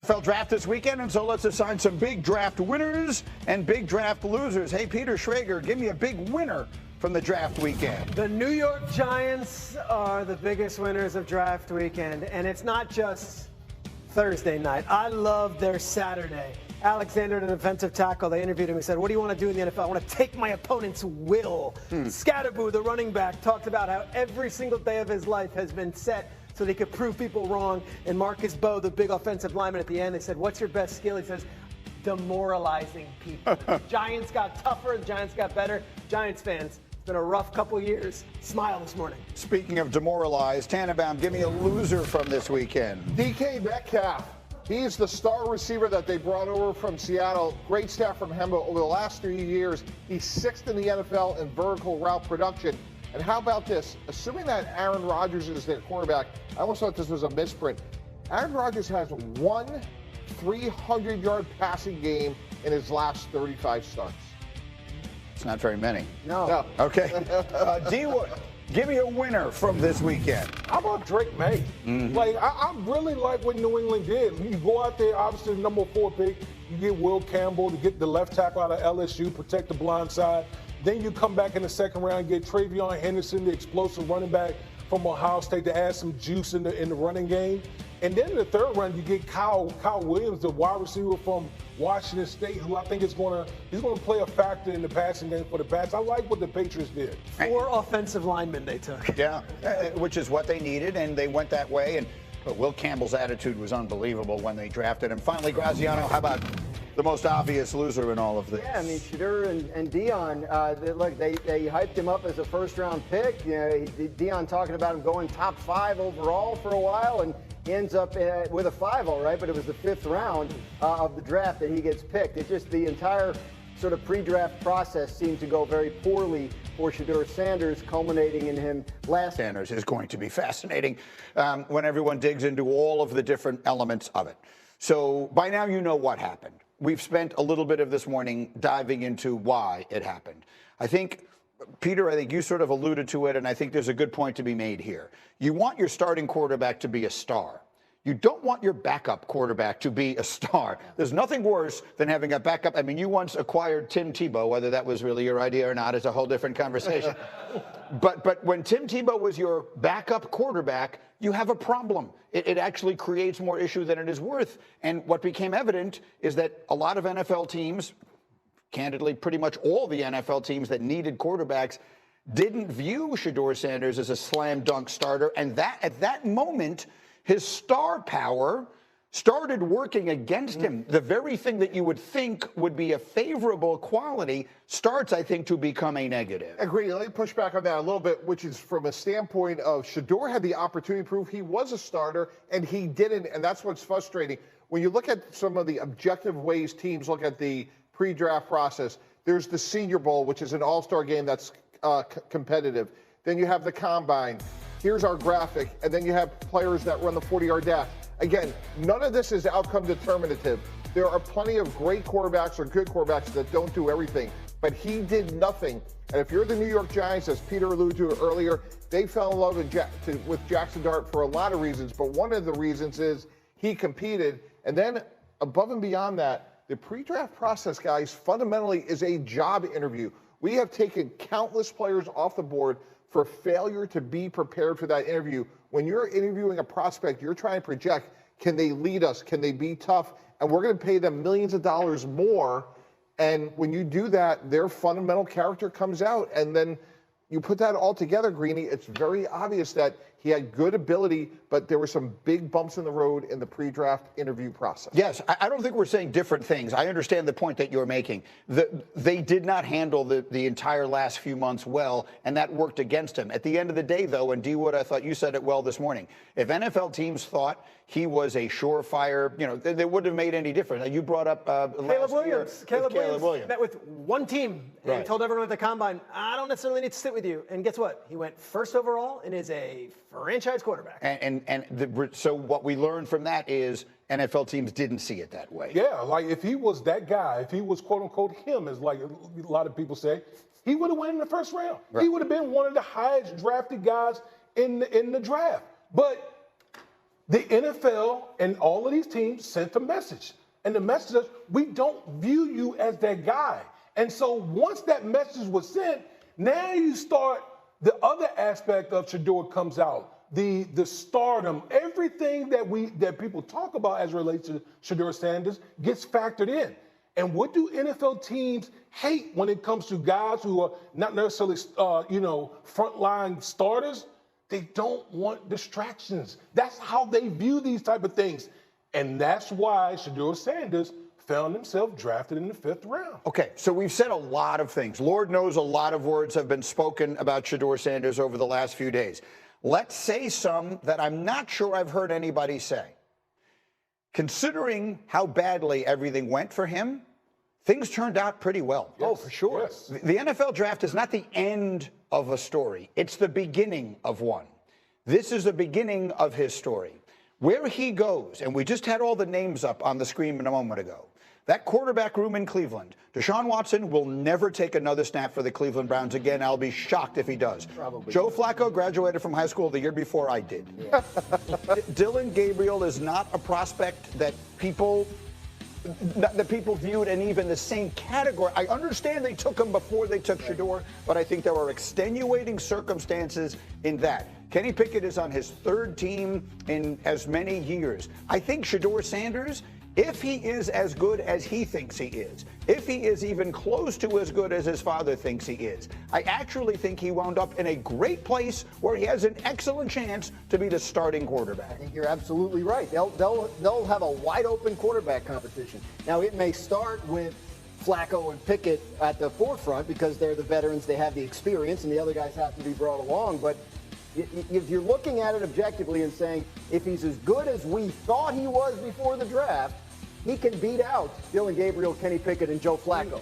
NFL draft this weekend, and so let's assign some big draft winners and big draft losers. Hey, Peter Schrager, give me a big winner from the draft weekend. The New York Giants are the biggest winners of draft weekend, and it's not just Thursday night. I love their Saturday. Alexander, the defensive tackle, they interviewed him. He said, what do you want to do in the NFL? I want to take my opponent's will. Scatterboo, the running back, talked about how every single day of his life has been set so that he could prove people wrong. And Marcus Bowe, the big offensive lineman, at the end, they said, what's your best skill? He says, demoralizing people. Giants got tougher. The Giants got better. Giants fans, it's been a rough couple years. Smile this morning. Speaking of demoralized, Tannenbaum, give me a loser from this weekend. DK Metcalf. He's the star receiver that they brought over from Seattle. Great staff from Hembo over the last 3 years. He's 6th in the NFL in vertical route production. And how about this? Assuming that Aaron Rodgers is their quarterback, I almost thought this was a misprint. Aaron Rodgers has one 300-yard passing game in his last 35 starts. It's not very many. No. Okay. D-Wood, give me a winner from this weekend. How about Drake May? Like, I really like what New England did. You go out there, obviously, the number 4 pick. You get Will Campbell to get the left tackle out of LSU, protect the blind side. Then you come back in the second round, get Travion Henderson, the explosive running back from Ohio State, to add some juice in the running game. And then in the third round, you get Kyle Williams, the wide receiver from Washington State, who I think he's going to play a factor in the passing game for the Pats. I like what the Patriots did. 4 offensive linemen they took. Yeah, which is what they needed, and they went that way. And but Will Campbell's attitude was unbelievable when they drafted him. Finally, Graziano, how about the most obvious loser in all of this? Yeah, I mean, Shedeur and Deion, they hyped him up as a first-round pick. You know, Deion talking about him going top 5 overall for a while, and he ends up with a 5, all right, but it was the 5th round of the draft that he gets picked. It's just the entire sort of pre-draft process seemed to go very poorly for Shedeur Sanders, culminating in him last. Sanders is going to be fascinating when everyone digs into all of the different elements of it. So by now you know what happened. We've spent a little bit of this morning diving into why it happened. I think, Peter, you sort of alluded to it, and I think there's a good point to be made here. You want your starting quarterback to be a star. You don't want your backup quarterback to be a star. There's nothing worse than having a backup. I mean, you once acquired Tim Tebow. Whether that was really your idea or not is a whole different conversation. But when Tim Tebow was your backup quarterback, you have a problem. It actually creates more issue than it is worth. And what became evident is that a lot of NFL teams, candidly, pretty much all the NFL teams that needed quarterbacks, didn't view Shedeur Sanders as a slam dunk starter. And that at that moment, his star power started working against him. The very thing that you would think would be a favorable quality starts, I think, to become a negative. Agree. Let me push back on that a little bit, which is from a standpoint of Shedeur had the opportunity to prove he was a starter, and he didn't, and that's what's frustrating. When you look at some of the objective ways teams look at the pre-draft process, there's the Senior Bowl, which is an all-star game that's competitive. Then you have the Combine. Here's our graphic, and then you have players that run the 40-yard dash. Again, none of this is outcome determinative. There are plenty of great quarterbacks or good quarterbacks that don't do everything, but he did nothing. And if you're the New York Giants, as Peter alluded to earlier, they fell in love with Jackson Dart for a lot of reasons, but one of the reasons is he competed. And then above and beyond that, the pre-draft process, guys, fundamentally is a job interview. We have taken countless players off the board for failure to be prepared for that interview. When you're interviewing a prospect, you're trying to project, can they lead us? Can they be tough? And we're going to pay them millions of dollars more. And when you do that, their fundamental character comes out. And then you put that all together, Greeny, it's very obvious that he had good ability, but there were some big bumps in the road in the pre-draft interview process. Yes, I don't think we're saying different things. I understand the point that you're making. They did not handle the entire last few months well, and that worked against him. At the end of the day, though, and D-Wood, I thought you said it well this morning, if NFL teams thought he was a surefire, they wouldn't have made any difference. Now, you brought up Caleb Williams. Caleb Williams met with one team and Right. told everyone at the Combine, I don't necessarily need to sit with you. And guess what? He went first overall and is a franchise quarterback. So what we learned from that is NFL teams didn't see it that way. Yeah, like if he was that guy, if he was quote unquote him, as like a lot of people say, he would have won in the first round. Right. He would have been one of the highest drafted guys in the draft. But the NFL and all of these teams sent a message. And the message is, we don't view you as that guy. And so once that message was sent, now you start, the other aspect of Shedeur comes out. The stardom, everything that people talk about as it relates to Shedeur Sanders gets factored in. And what do NFL teams hate when it comes to guys who are not necessarily, frontline starters? They don't want distractions. That's how they view these type of things. And that's why Shedeur Sanders found himself drafted in the 5th round. Okay, so we've said a lot of things. Lord knows a lot of words have been spoken about Shedeur Sanders over the last few days. Let's say some that I'm not sure I've heard anybody say. Considering how badly everything went for him, things turned out pretty well. Oh, for sure. Yes. The NFL draft is not the end of a story. It's the beginning of one. This is the beginning of his story. Where he goes, and we just had all the names up on the screen a moment ago, that quarterback room in Cleveland, Deshaun Watson will never take another snap for the Cleveland Browns again. I'll be shocked if he does. Probably. Joe Flacco graduated from high school the year before I did. Yeah. Dillon Gabriel is not a prospect that people viewed in even the same category. I understand they took him before they took Shedeur, but I think there were extenuating circumstances in that. Kenny Pickett is on his 3rd team in as many years. I think Shedeur Sanders, if he is as good as he thinks he is, if he is even close to as good as his father thinks he is, I actually think he wound up in a great place where he has an excellent chance to be the starting quarterback. I think you're absolutely right. They'll have a wide open quarterback competition. Now it may start with Flacco and Pickett at the forefront because they're the veterans, they have the experience, and the other guys have to be brought along. But if you're looking at it objectively and saying, if he's as good as we thought he was before the draft, he can beat out Dillon Gabriel, Kenny Pickett, and Joe Flacco.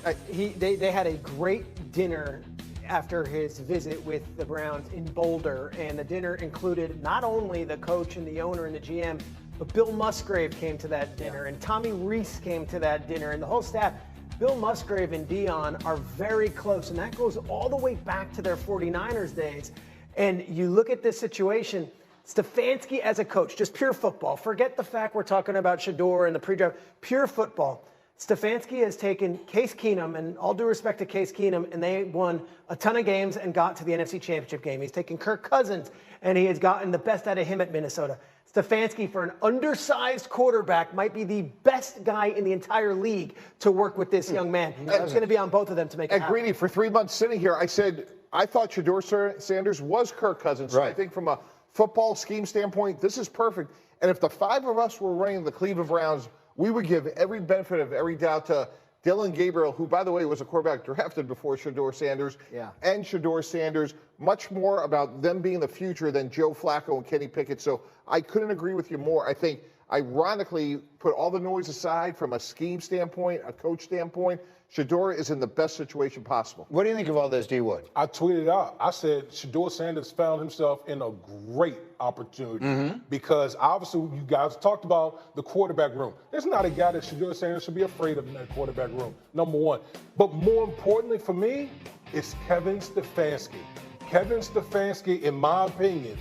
They had a great dinner after his visit with the Browns in Boulder, and the dinner included not only the coach and the owner and the GM, but Bill Musgrave came to that dinner, and Tommy Rees came to that dinner, and the whole staff. Bill Musgrave and Deion are very close, and that goes all the way back to their 49ers days. And you look at this situation, Stefanski as a coach, just pure football. Forget the fact we're talking about Shedeur and the pre-draft. Pure football. Stefanski has taken Case Keenum, and all due respect to Case Keenum, and they won a ton of games and got to the NFC Championship game. He's taken Kirk Cousins, and he has gotten the best out of him at Minnesota. Stefanski, for an undersized quarterback, might be the best guy in the entire league to work with this young man. It's going to be on both of them to make it happen. And Greeny, for 3 months sitting here, I said I thought Shedeur Sanders was Kirk Cousins. So right. I think from a football scheme standpoint, this is perfect. And if the 5 of us were running the Cleveland Browns, we would give every benefit of every doubt to Dillon Gabriel, who, by the way, was a quarterback drafted before Shedeur Sanders, and Shedeur Sanders. Much more about them being the future than Joe Flacco and Kenny Pickett. So I couldn't agree with you more. I think, ironically, put all the noise aside from a scheme standpoint, a coach standpoint, Shedeur is in the best situation possible. What do you think of all this, D. Wood? I tweeted out, I said Shedeur Sanders found himself in a great opportunity because obviously you guys talked about the quarterback room. There's not a guy that Shedeur Sanders should be afraid of in that quarterback room, number one. But more importantly for me, it's Kevin Stefanski. Kevin Stefanski, in my opinion,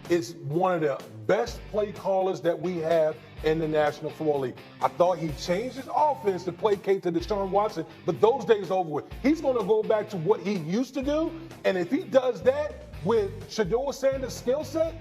is one of the best play callers that we have in the National Football League. I thought he changed his offense to placate to Deshaun Watson, but those days are over with. He's going to go back to what he used to do, and if he does that with Shedeur Sanders' skill set,